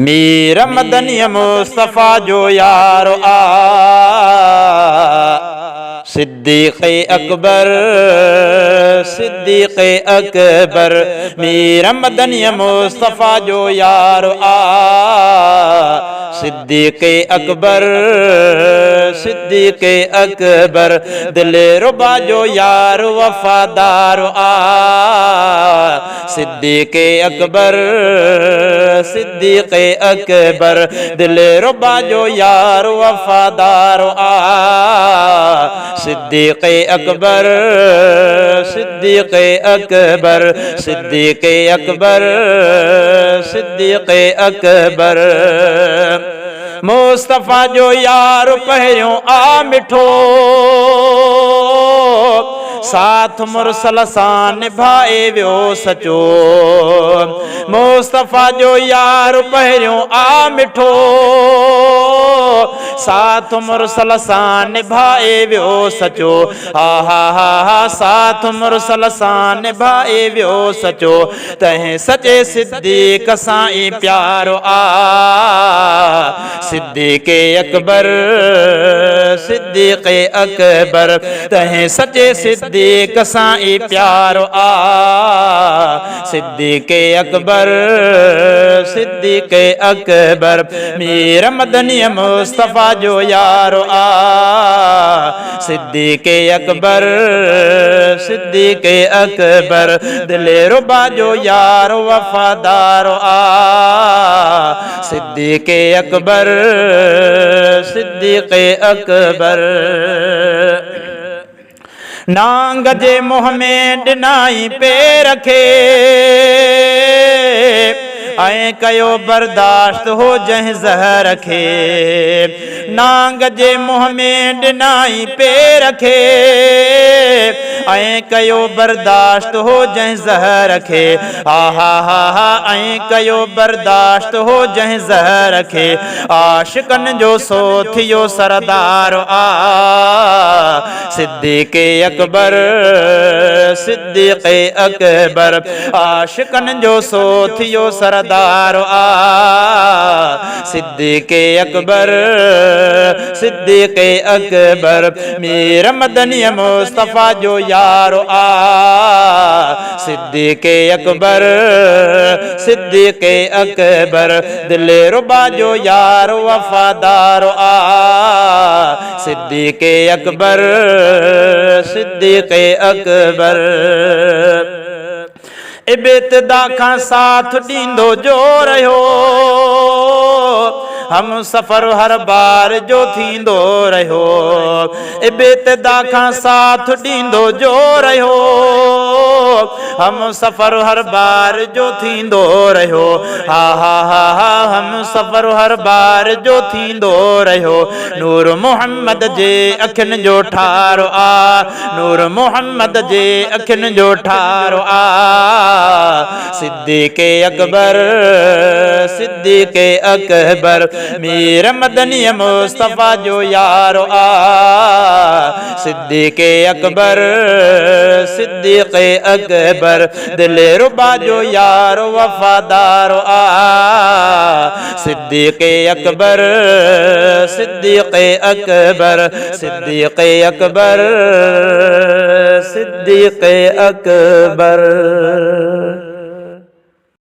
मीर मदनी मुस्तफ़ा जो यारो आ सिद्दीक़ अकबर सिद्दीक़ अकबर मीर मदनी मुस्तफ़ा जो यारो आ सिद्दीक़ अकबर सिद्दीक़ अकबर दिले रुबा जो यार वफादार आ सिद्दीक़ अकबर सिद्दीक़ अकबर दिले रुबा जो यार वफादार आ सिद्दीक़ अकबर सिद्दीक़ अकबर सिद्दीक़ अकबर सिद्दीक़ अकबर मुस्तफ़ा जो यार पहिरियों आ मिठो साथ मुरसल सां निभाए वियो सचो मुस्तफ़ा जो यार पहिरियों आ मिठो साथ मुरसल सां निभाए वियो सचो हा हा हा हा साथ मुरसल सां निभाए वियो सचो तंहिं सचे सिद्दीक़ सां ई प्यारो आ सिद्दीक़ अकबर सिद्दीक़ अकबर तंहिं सचे सिद्दीक़ सां ई प्यारो आ सिद्दीक़ अकबर सिद्दीक़ अकबर मीर मदनी मुस्तफ़ा जो यारो आ सिद्दीक़ अकबर सिद्दीक़ अकबर दिले रुबा जो यार वफादार आ सिद्दीक़ अकबर सिद्दीक़ अकबर नांग जे मुँह में डिनाई पे रखे ऐं कयो बर्दाश्त हो जंहिं ज़हर खे नांग जे मुँह में डिनाई पे रखे ऐं कयो बर्दाश्त हो जंहिं ज़हर खे हा हा हा हा ऐं कयो बर्दाश्त हो जंहिं ज़हर खे आशिकन जो सो थियो सरदार आ सिद्दीक़ अकबर सिद्दीक़ अकबर आशिकन जो सो थियो सरदार आ सिद्दीक़ अकबर सिद्दीक़ अकबर मीर मदनी मुस्तफ़ा जो यारो आ सिद्दीक़ अकबर सिद्दीक़ अकबर दिले रुबा जो यार वफादार आ सिद्दीक़ अकबर सिद्दीक़ अकबर इब्तिदा खां साथ ॾींदो जो रहियो हम सफ़र हर बार जो थींदो रहियो इब्तिदा खां साथ ॾींदो जो रहियो हम सफ़र हर बार जो थींदो रहियो हा हा हा हा हम सफ़र हर बार जो थींदो रहियो नूर मोहम्मद जे अखियुनि जो ठारो आ नूर मोहम्मद जे अखियुनि जो ठारो आ सिद्दीक़ अकबर सिद्दीक़ अकबर मीर मदनी मुस्तफ़ा जो यारो आ सिद्दीक़ अकबर सिद्दीक़ अकबर दिले रुबा जो यार वफादार आ सिद्दीक़ अकबर सिद्दीक़ अकबर सिद्दीक़ अकबर सिद्दीक़ अकबर